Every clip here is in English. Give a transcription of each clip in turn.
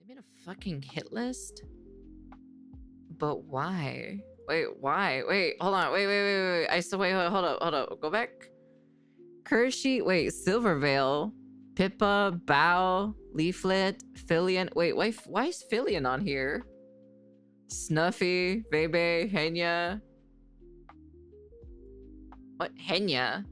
They made a fucking hit list? But why? Wait, why? Wait, hold on. Wait. I still wait, hold up. Go back. Kershey, wait, Silvervale, Pippa, Bow, Leaflet, Fillion. Wait, why is Fillion on here? Snuffy, Bebe, Henya. What? Henya?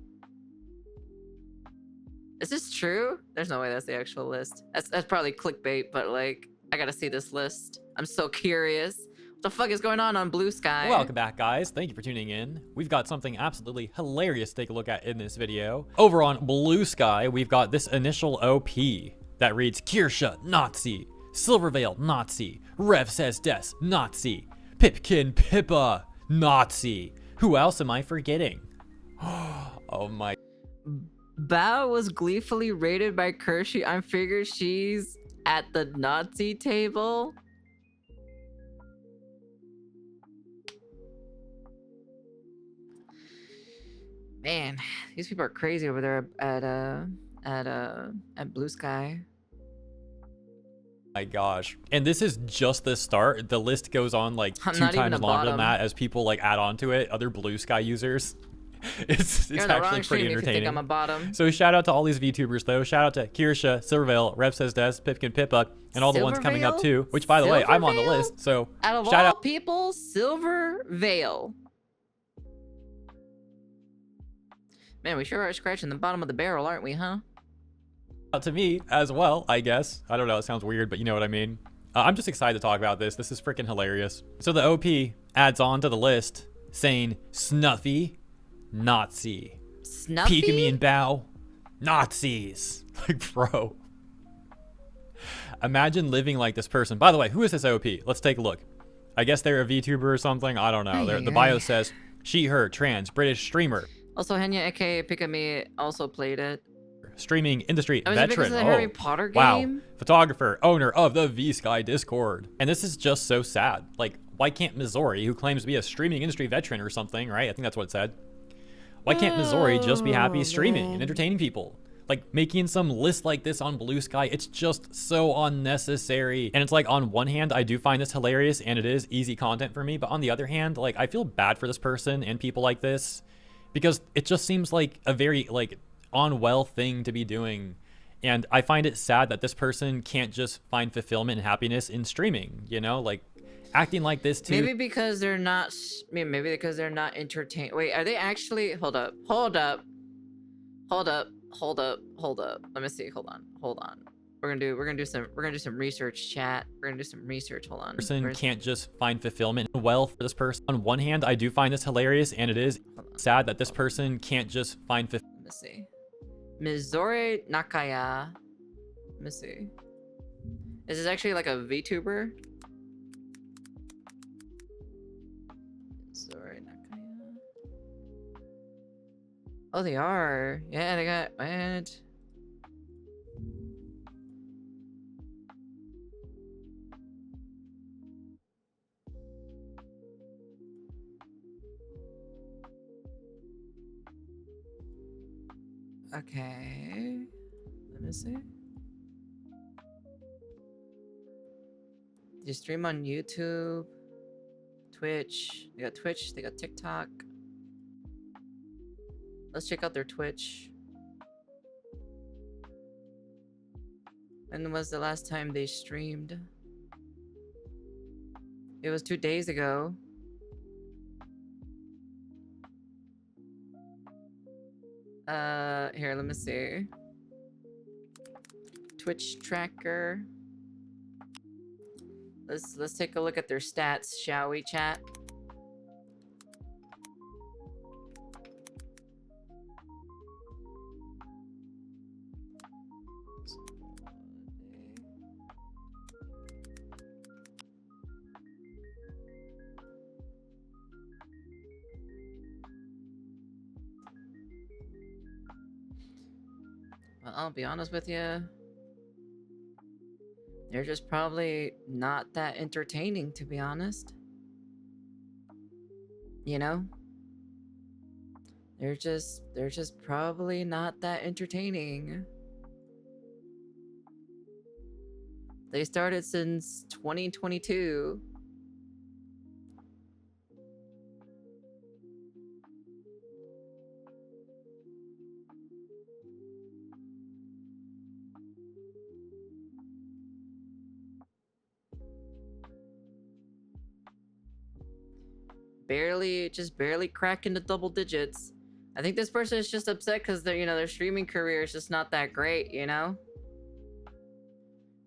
Is this true? There's no way that's the actual list. That's probably clickbait, but like, I gotta see this list. I'm so curious. What the fuck is going on BlueSky? Welcome back, guys. Thank you for tuning in. We've got something absolutely hilarious to take a look at in this video. Over on BlueSky, we've got this initial OP that reads Kirsha, Nazi, Silvervale, Nazi, Rev says Des, Nazi, Pipkin, Pippa, Nazi. Who else am I forgetting? Oh my. Bao was gleefully rated by Kershey. I figure she's at the Nazi table. Man, these people are crazy over there at BlueSky. My gosh. And this is just the start. The list goes on like two times longer than that as people like add on to it, other BlueSky users. It's actually pretty entertaining. I'm a bottom. So shout out to all these VTubers though. Shout out to Kirsha, Silvervale, Rev says Des, Pipkin, Pippa, and all the ones coming up too. Which by the way, I'm on the list. So out of shout all out people, Silvervale. Man, we sure are scratching the bottom of the barrel, aren't we, huh? to me as well, I guess. I don't know, it sounds weird, but you know what I mean. I'm just excited to talk about this. This is freaking hilarious. So the OP adds on to the list saying Snuffy, Nazi. Snuffy? Pigmy and Bow, Nazis. Like, bro. Imagine living like this person. By the way, who is this OP? Let's take a look. I guess they're a VTuber or something. I don't know. The bio says she, her, trans, British streamer. Also, Henya aka Pikami also played it. Streaming industry was veteran. It because of the Harry Potter game? Wow. Photographer, owner of the VSky Discord. And this is just so sad. Like, why can't Missouri, who claims to be a streaming industry veteran or something, right? I think that's what it said. Why can't Missouri just be happy streaming and entertaining people? Like, making some list like this on BlueSky, it's just so unnecessary. And it's like, on one hand, I do find this hilarious and it is easy content for me. But on the other hand, like, I feel bad for this person and people like this because it just seems like a very, like, unwell thing to be doing. And I find it sad that this person can't just find fulfillment and happiness in streaming, you know, like acting like this too. Maybe because they're not, maybe because they're not entertained. Wait, are they actually, hold up. Let me see, hold on. We're gonna do some research, chat. We're gonna do some research, hold on. Person can't just find fulfillment well for this person. On one hand, I do find this hilarious and it is sad that this person can't just find fulfillment. Let me see. Missouri Nakaya. Let me see. Is this actually like a VTuber? Missouri Nakaya. Oh, they are. Yeah, they got what? Okay, let me see. You stream on YouTube, Twitch. They got Twitch, they got TikTok. Let's check out their Twitch. When was the last time they streamed? It was 2 days ago. Here, let me see. Twitch tracker. Let's take a look at their stats, shall we, chat? Well, I'll be honest with you. They're just probably not that entertaining, to be honest. You know? They're just probably not that entertaining. They started since 2022. Just barely cracking the double digits. I think this person is just upset because their streaming career is just not that great, you know?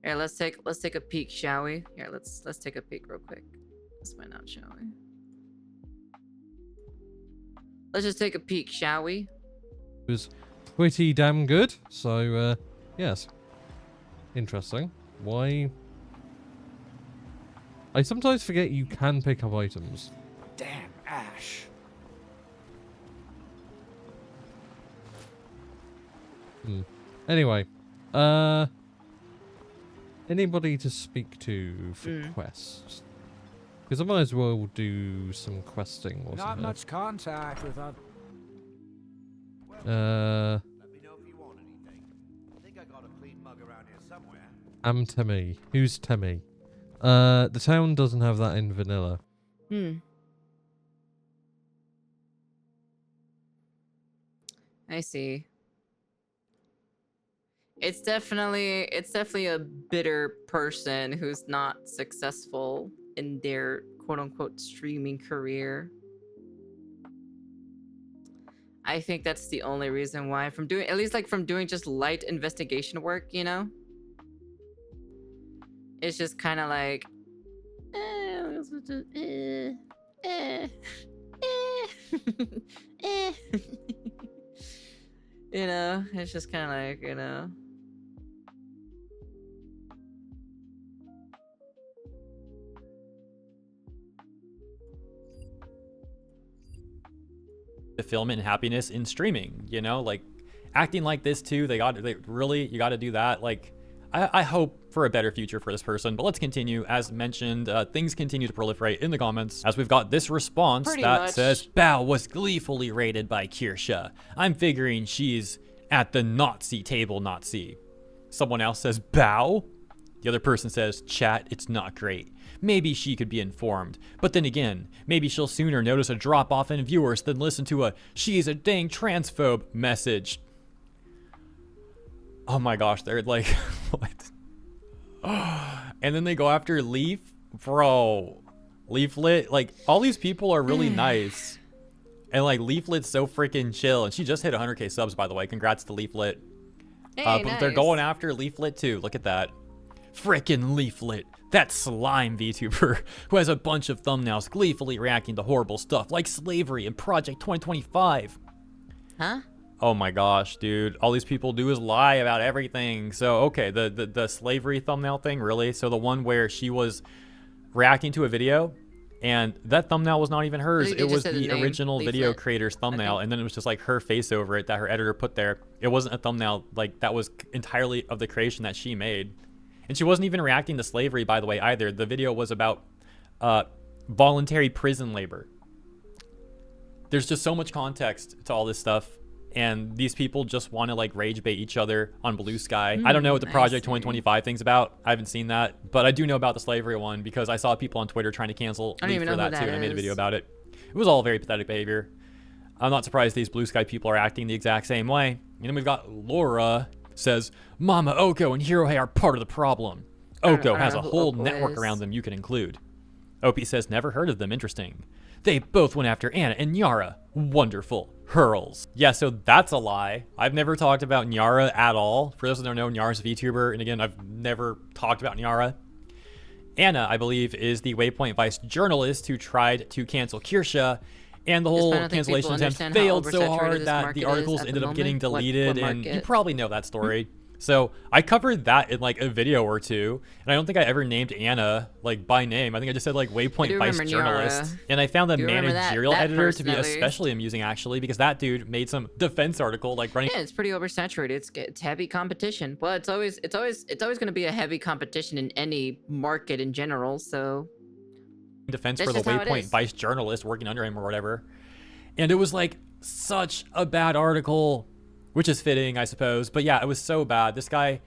Here, let's take a peek, shall we? Here, let's take a peek real quick. Let's find out, shall we? Let's just take a peek, shall we? It was pretty damn good. So, yes. Interesting. Why? I sometimes forget you can pick up items. Damn Ash. Anyway, anybody to speak to for quests? Because I might as well do some questing. Not much contact with other. Let me know if you want anything. I think I got a clean mug around here somewhere. I'm Timmy. Who's Timmy? The town doesn't have that in vanilla. I see. It's definitely a bitter person who's not successful in their quote-unquote streaming career. I think that's the only reason why, from doing just light investigation work, you know? It's just kind of like, you know, it's just kind of like, you know. Fulfillment and happiness in streaming, you know, like acting like this too. You got to do that. Like, I hope for a better future for this person, but let's continue. As mentioned, things continue to proliferate in the comments as we've got this response says, Bao was gleefully rated by Kirsha. I'm figuring she's at the Nazi table, Nazi. Someone else says, Bao? The other person says, chat, it's not great. Maybe she could be informed. But then again, maybe she'll sooner notice a drop off in viewers than listen to a she's a dang transphobe message. Oh my gosh, they're like, what? And then they go after Leaf? Bro, Leaflet, like, all these people are really nice. And like, Leaflet's so freaking chill. And she just hit 100k subs, by the way. Congrats to Leaflet. Hey, but nice. They're going after Leaflet too. Look at that. Frickin' Leaflet. That slime VTuber who has a bunch of thumbnails gleefully reacting to horrible stuff like slavery and Project 2025. Huh? Oh my gosh, dude. All these people do is lie about everything. So, okay, the slavery thumbnail thing, really? So the one where she was reacting to a video and that thumbnail was not even hers. It was the original video creator's thumbnail, and then it was just like her face over it that her editor put there. It wasn't a thumbnail like that was entirely of the creation that she made. And she wasn't even reacting to slavery, by the way, either. The video was about voluntary prison labor. There's just so much context to all this stuff. And these people just want to like rage bait each other on BlueSky. I don't know what the Project 2025 thing's about. I haven't seen that. But I do know about the slavery one because I saw people on Twitter trying to cancel Leaf for that too. And I made a video about it. It was all very pathetic behavior. I'm not surprised these BlueSky people are acting the exact same way. And then we've got Laura says, Mama Oko and Hirohei are part of the problem. Oko has a whole network around them you can include. Opie says, never heard of them. Interesting. They both went after Anna and Nyara. Wonderful. Hurls. Yeah, so that's a lie. I've never talked about Nyara at all. For those that don't know, Nyara's a VTuber. And again, I've never talked about Nyara. Anna, I believe, is the Waypoint Vice journalist who tried to cancel Kirsha. And the whole cancellation attempt failed so hard that the articles ended up getting deleted, and you probably know that story. So I covered that in like a video or two, and I don't think I ever named Anna like by name. I think I just said like Waypoint Vice journalist. And I found the managerial editor to be especially amusing actually, because that dude made some defense article like running. Yeah, it's pretty oversaturated. It's heavy competition. Well, it's always going to be a heavy competition in any market in general. So defense for the Waypoint Vice journalist working under him or whatever. And it was like such a bad article, which is fitting, I suppose. But yeah, it was so bad. This guy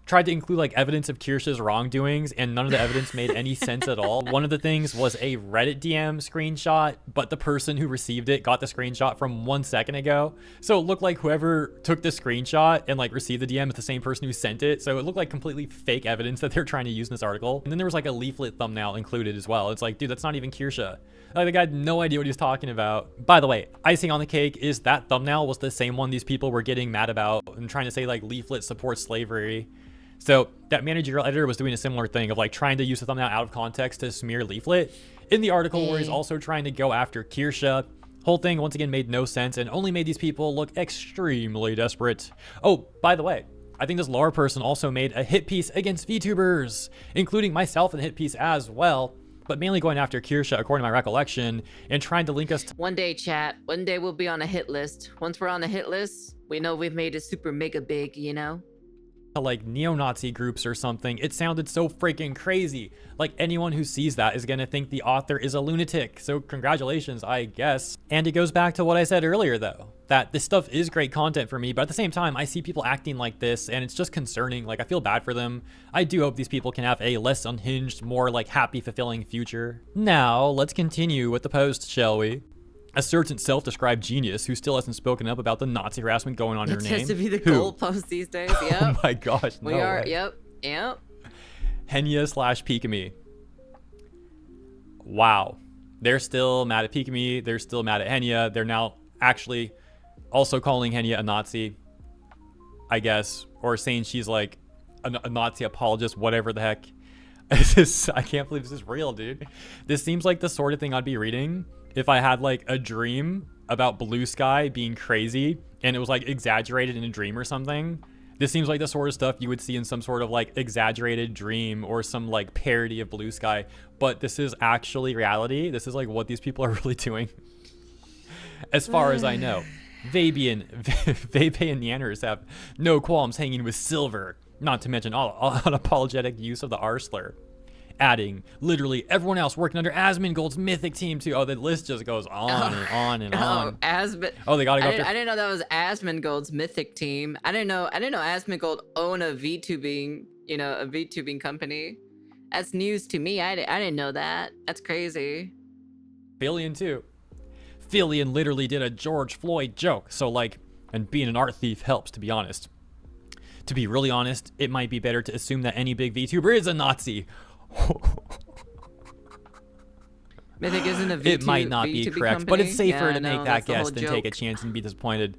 tried to include like evidence of Kirsha's wrongdoings, and none of the evidence made any sense at all. One of the things was a Reddit DM screenshot, but the person who received it got the screenshot from 1 second ago. So it looked like whoever took the screenshot and like received the DM is the same person who sent it. So it looked like completely fake evidence that they're trying to use in this article. And then there was like a leaflet thumbnail included as well. It's like, dude, that's not even Kirsha. Like, the guy had no idea what he was talking about. By the way, icing on the cake is that thumbnail was the same one these people were getting mad about and trying to say like leaflet supports slavery. So that managerial editor was doing a similar thing of like trying to use the thumbnail out of context to smear leaflet in the article where he's also trying to go after Kirsha. Whole thing once again made no sense and only made these people look extremely desperate. Oh, by the way, I think this Laura person also made a hit piece against VTubers, including myself in the hit piece as well, but mainly going after Kirsha according to my recollection and trying to link us to One day, chat. One day we'll be on a hit list. Once we're on the hit list, we know we've made it super mega big, you know? like neo-Nazi groups or something. It sounded so freaking crazy. Like anyone who sees that is gonna think the author is a lunatic. So congratulations, I guess. And it goes back to what I said earlier though, that this stuff is great content for me, but at the same time, I see people acting like this and it's just concerning. Like I feel bad for them. I do hope these people can have a less unhinged, more like happy, fulfilling future. Now, let's continue with the post, shall we? A certain self-described genius who still hasn't spoken up about the Nazi harassment going on in her It name. tends to be the Who? goalpost these days. Yep. Oh my gosh, We no are. way. Yep. Henya/Pikami. Wow. They're still mad at Pikami. They're still mad at Henya. They're now actually also calling Henya a Nazi, I guess, or saying she's like a Nazi apologist, whatever the heck. I can't believe this is real, dude. This seems like the sort of thing I'd be reading if I had like a dream about BlueSky being crazy and it was like exaggerated in a dream or something. This seems like the sort of stuff you would see in some sort of like exaggerated dream or some like parody of BlueSky, but this is actually reality. This is like what these people are really doing. As far as I know, Vape and Nyanners have no qualms hanging with Silver, not to mention all unapologetic use of the R slur. Adding literally everyone else working under Asmongold's mythic team too. Oh, the list just goes on and on and on. Oh, they gotta go. I didn't know that was Asmongold's mythic team. I didn't know Asmongold owned a VTubing company. That's news to me. I didn't know that. That's crazy. Fillion too. Fillion literally did a George Floyd joke. So like, and being an art thief helps, to be honest. To be really honest, it might be better to assume that any big VTuber is a Nazi. Mythic isn't a VTuber. It might not be correct, company. but it's safer to no, make that guess than joke. take a chance and be disappointed.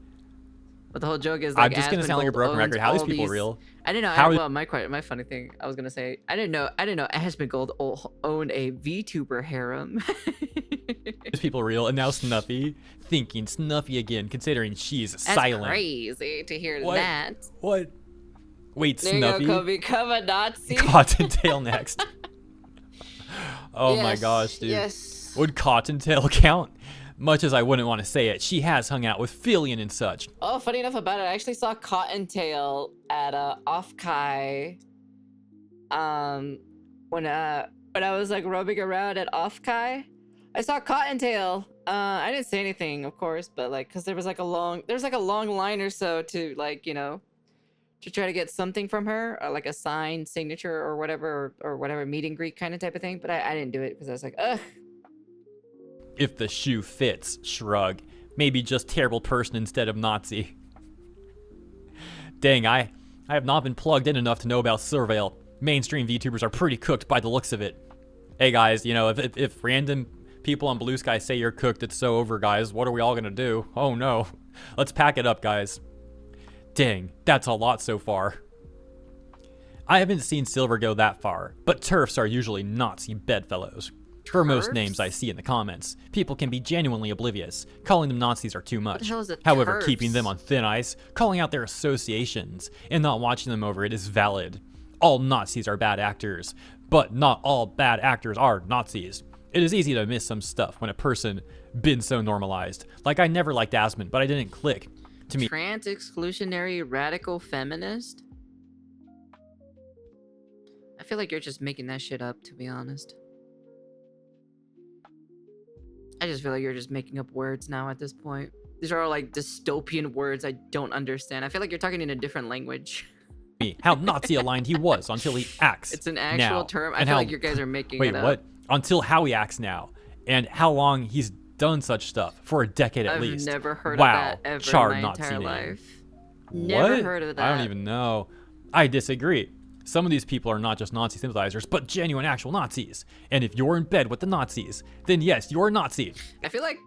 But the whole joke is like I'm just gonna sound like a broken record. How are these people real? I didn't know. My funny thing, I was gonna say, I didn't know Asmongold owned a VTuber harem. These people real, and now Snuffy thinking Snuffy again, considering she's That's silent. crazy to hear What? that. What? Wait, There Snuffy? you go, become a Nazi. Cottontail next. Oh my Yes, gosh, dude. Yes. Would Cottontail count? Much as I wouldn't want to say it, she has hung out with Fillion and such. Oh, funny enough about it, I actually saw Cottontail at Offkai. When I was like roaming around at Offkai, I saw Cottontail. I didn't say anything, of course, but like, cause there was like a long line or so to like, you know, to try to get something from her, or like a signed signature or whatever, or whatever meet and greet kind of type of thing. But I didn't do it because I was like, ugh. If the shoe fits, shrug. Maybe just terrible person instead of Nazi. Dang, I have not been plugged in enough to know about Surveil. Mainstream VTubers are pretty cooked by the looks of it. Hey guys, you know, if random people on BlueSky say you're cooked, it's so over, guys. What are we all gonna do? Oh no. Let's pack it up, guys. Dang, that's a lot so far. I haven't seen Silver go that far, but TERFs are usually Nazi bedfellows. For most TERFs? names I see in the comments, people can be genuinely oblivious. Calling them Nazis are too much. the hell is a However, TERFs? keeping them on thin ice, calling out their associations, and not watching them over it is valid. All Nazis are bad actors, but not all bad actors are Nazis. It is easy to miss some stuff when a person been so normalized. Like I never liked Asmon, but I didn't click. To me, Trans exclusionary radical feminist? I feel like you're just making that shit up, to be honest. I just feel like you're just making up words now at this point. These are all like dystopian words I don't understand. I feel like you're talking in a different language. me how Nazi aligned he was until he acts. It's an actual now, term. I and feel how, like you guys are making wait, it up. what? Until how he acts now, and how long he's done such stuff for a decade at least. I've never heard wow, of that ever charred in my Nazi entire name. life. Never What? heard of that. I don't even know. I disagree. Some of these people are not just Nazi sympathizers, but genuine actual Nazis. And if you're in bed with the Nazis, then yes, you're a Nazi. I feel like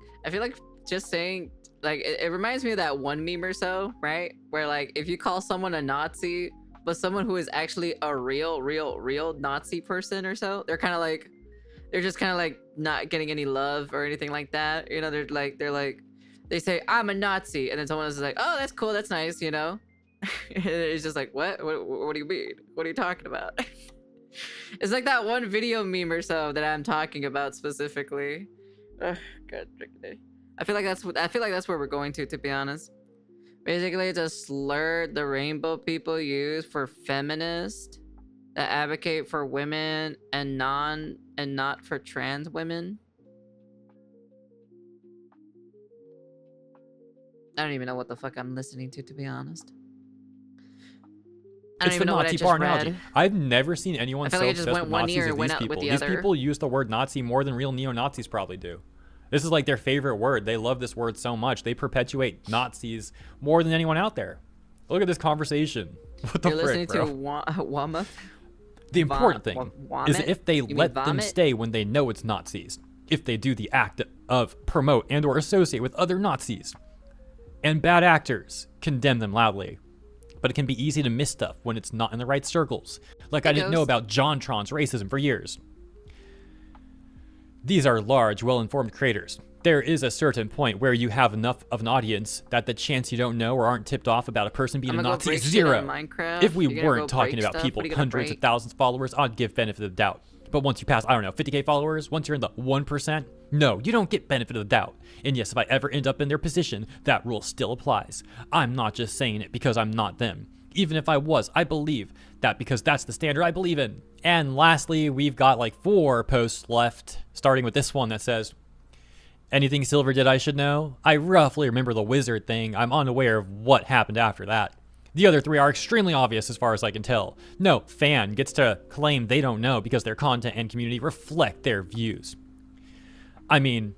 just saying, like, it reminds me of that one meme or so, right? Where like if you call someone a Nazi, but someone who is actually a real Nazi person or so, they're just kind of like not getting any love or anything like that. You know, they say I'm a Nazi, and then someone else is like, oh, that's cool, that's nice, you know. And it's just like, what do you mean? What are you talking about? It's like that one video meme or so that I'm talking about specifically. Ugh, God, I feel like that's where we're going to be honest. Basically, it's a slur the rainbow people use for feminists that advocate for women and not for trans women. I don't even know what the fuck I'm listening to be honest. I don't It's even the know what I Nazi just bar read. analogy. I've never seen anyone I feel so like I just obsessed went with one Nazis ear as and went these out with people. the These other. people use the word Nazi more than real neo-Nazis probably do. This is like their favorite word. They love this word so much. They perpetuate Nazis more than anyone out there. Look at this conversation. What the You're frick, listening bro? to Wama. The important thing is Vomit? if they You mean let them vomit? stay when they know it's Nazis. If they do the act of promote and or associate with other Nazis. And bad actors condemn them loudly. But it can be easy to miss stuff when it's not in the right circles. Like I didn't know about JonTron's racism for years. These are large, well-informed creators. There is a certain point where you have enough of an audience that the chance you don't know or aren't tipped off about a person being a Nazi is zero. If we weren't talking about people with hundreds of thousands of followers, I'd give benefit of the doubt. But once you pass, I don't know, 50k followers, once you're in the 1%, no, you don't get benefit of the doubt. And yes, if I ever end up in their position, that rule still applies. I'm not just saying it because I'm not them. Even if I was, I believe that because that's the standard I believe in. And lastly, we've got like 4 posts left, starting with this one that says, anything Silver did I should know? I roughly remember the wizard thing. I'm unaware of what happened after that. The other 3 are extremely obvious as far as I can tell. No fan gets to claim they don't know because their content and community reflect their views. I mean,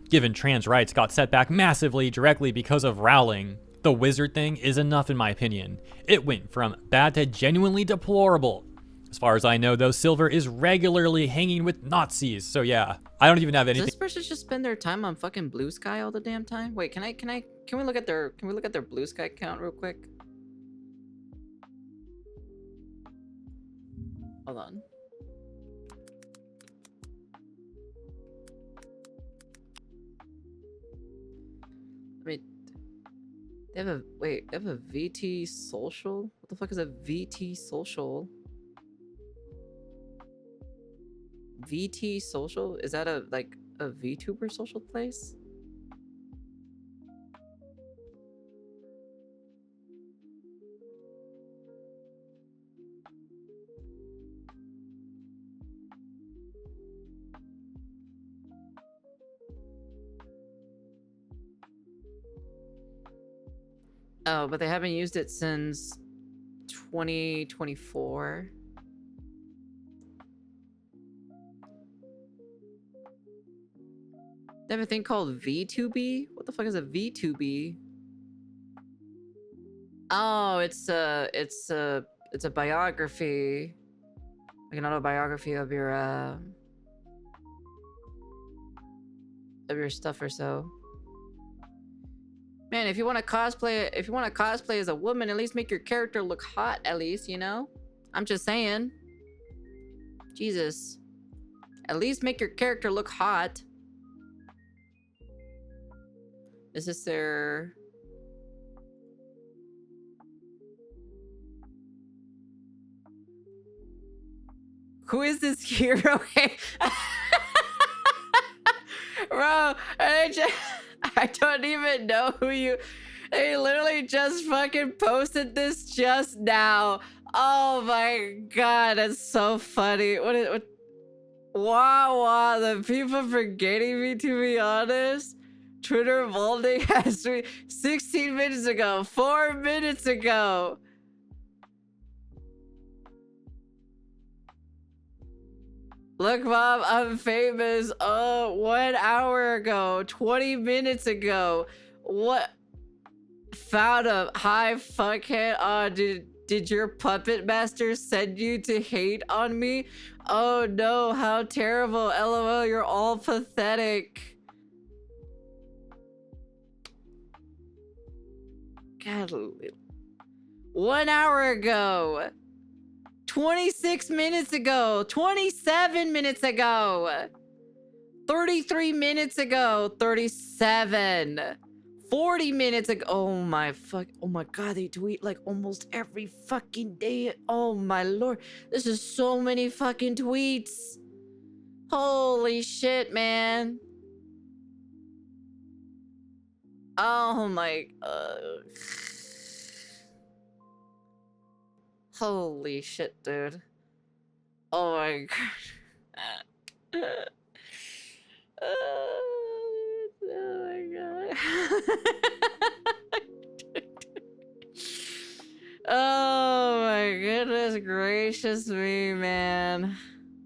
given trans rights got set back massively directly because of Rowling, the wizard thing is enough in my opinion. It went from bad to genuinely deplorable. As far as I know, though, Silver is regularly hanging with Nazis, so yeah, I don't even have anything. Does this person just spend their time on fucking BlueSky all the damn time? Wait, can we look at their BlueSky account real quick? Hold on. Wait, they have a VT social? What the fuck is a VT social? VT social? Is that a VTuber social place? Oh, but they haven't used it since 2024. They have a thing called V2B? What the fuck is a V2B? Oh, it's a biography. Like an autobiography of your stuff or so. Man, if you want to cosplay as a woman, at least make your character look hot, at least, you know? I'm just saying. Jesus. At least make your character look hot. Is this their... Who is this hero? Bro, I don't even know who you... They literally just fucking posted this just now. Oh my god, that's so funny. What wow, the people forgetting me, to be honest. Twitter molding has 16 minutes ago, 4 minutes ago. Look, Mom, I'm famous. 1 hour ago, 20 minutes ago. What? Found him. Hi, fuckhead. Did your puppet master send you to hate on me? Oh no, how terrible. LOL, you're all pathetic. God. 1 hour ago. 26 minutes ago. 27 minutes ago. 33 minutes ago. 37. 40 minutes ago. Oh my god, they tweet like almost every fucking day. Oh my lord. This is so many fucking tweets. Holy shit, man. Oh my holy shit, dude. Oh my god. Oh my god. Oh my goodness gracious me, man.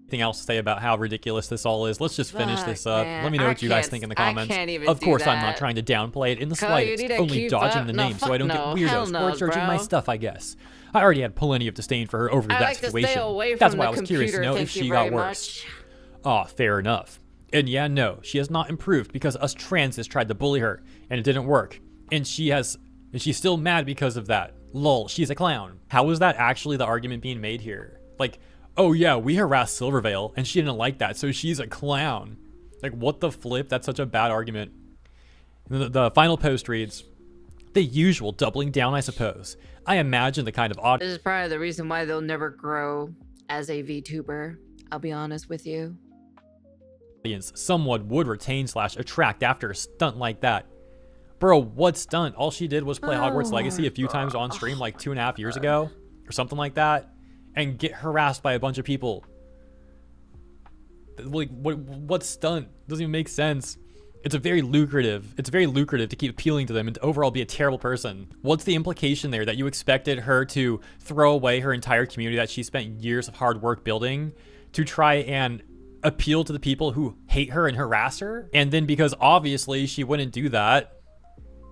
Anything else to say about how ridiculous this all is? Let's just finish this up. Man. Let me know I what you guys can't- think in the I comments. can't even Of do course, I'm not that. trying to downplay it in the Cole, you slightest. need to Only keep dodging up. the No, name so I fuck don't no. get Hell weirdos no, searching my bro. stuff, I guess. I already had plenty of disdain for her over I that like to stay situation. away That's from why the I was curious to computer, know if thank you she very got worse. much. Ah, fair enough. And yeah, no, she has not improved because us transes tried to bully her and it didn't work. And she's still mad because of that. Lol, she's a clown. How is that actually the argument being made here? Like, oh yeah, we harassed Silvervale and she didn't like that, so she's a clown. Like, what the flip? That's such a bad argument. The final post reads, the usual doubling down, I suppose. I imagine the kind of This is probably the reason why they'll never grow as a VTuber. I'll be honest with you. audience someone would retain / attract after a stunt like that. Bro, what stunt? All she did was play Hogwarts Legacy a few times on stream like 2.5 years ago or something like that and get harassed by a bunch of people. Like, what stunt? Doesn't even make sense. It's very lucrative to keep appealing to them and to overall be a terrible person. What's the implication there, that you expected her to throw away her entire community that she spent years of hard work building to try and appeal to the people who hate her and harass her? And then because obviously she wouldn't do that,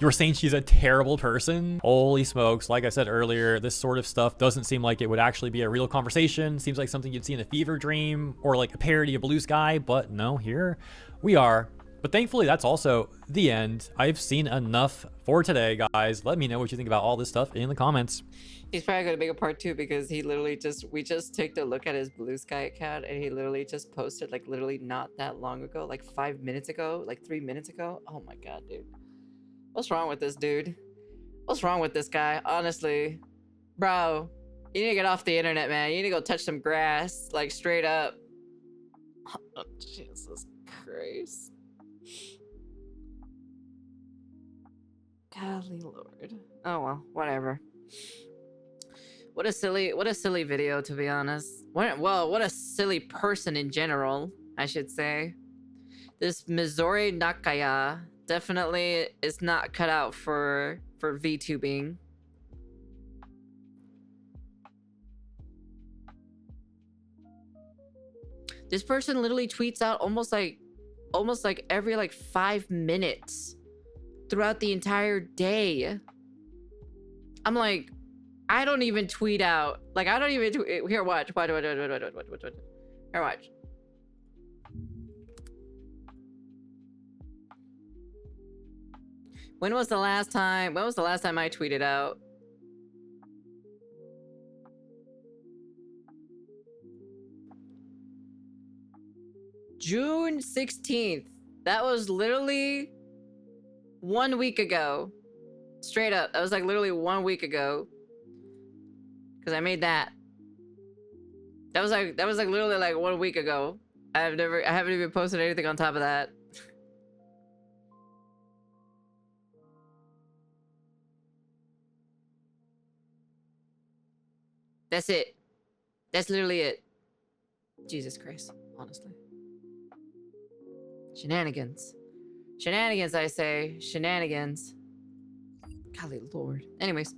you're saying she's a terrible person? Holy smokes. Like I said earlier, this sort of stuff doesn't seem like it would actually be a real conversation. Seems like something you'd see in a fever dream or like a parody of BlueSky, but no, here we are. But thankfully, that's also the end. I've seen enough for today, guys. Let me know what you think about all this stuff in the comments. He's probably gonna make a part 2 because he literally we just took a look at his BlueSky account and he literally just posted like literally not that long ago, like 5 minutes ago, like 3 minutes ago. Oh my god, dude. What's wrong with this dude? What's wrong with this guy? Honestly, bro, you need to get off the internet, man. You need to go touch some grass, like straight up. Oh, Jesus Christ. Golly Lord. Oh well, whatever. What a silly video, to be honest. What a silly person in general, I should say. This Mizori Nakaya definitely is not cut out for VTubing. This person literally tweets out almost like every like 5 minutes throughout the entire day. I'm like, I don't even tweet out. Like, I don't even tweet. Here, watch. Here, watch. When was the last time I tweeted out? June 16th. That was literally 1 week ago. Straight up. That was like literally 1 week ago. Cause I made that. That was like literally like 1 week ago. I haven't even posted anything on top of that. That's it. That's literally it. Jesus Christ, honestly. Shenanigans. Shenanigans, I say. Shenanigans. Golly Lord. Anyways.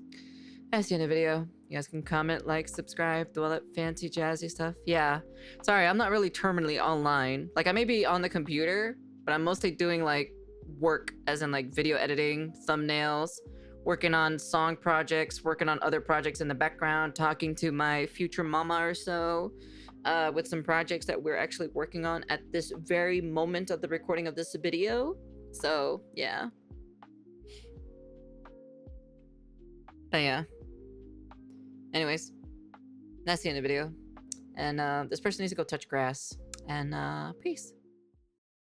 That's the end of the video. You guys can comment, like, subscribe, do all that fancy jazzy stuff. Yeah. Sorry, I'm not really terminally online. Like, I may be on the computer, but I'm mostly doing, like, work, as in, like, video editing, thumbnails, working on song projects, working on other projects in the background, talking to my future mama or so, with some projects that we're actually working on at this very moment of the recording of this video. So, yeah. But yeah. Anyways, that's the end of the video. And this person needs to go touch grass. And peace.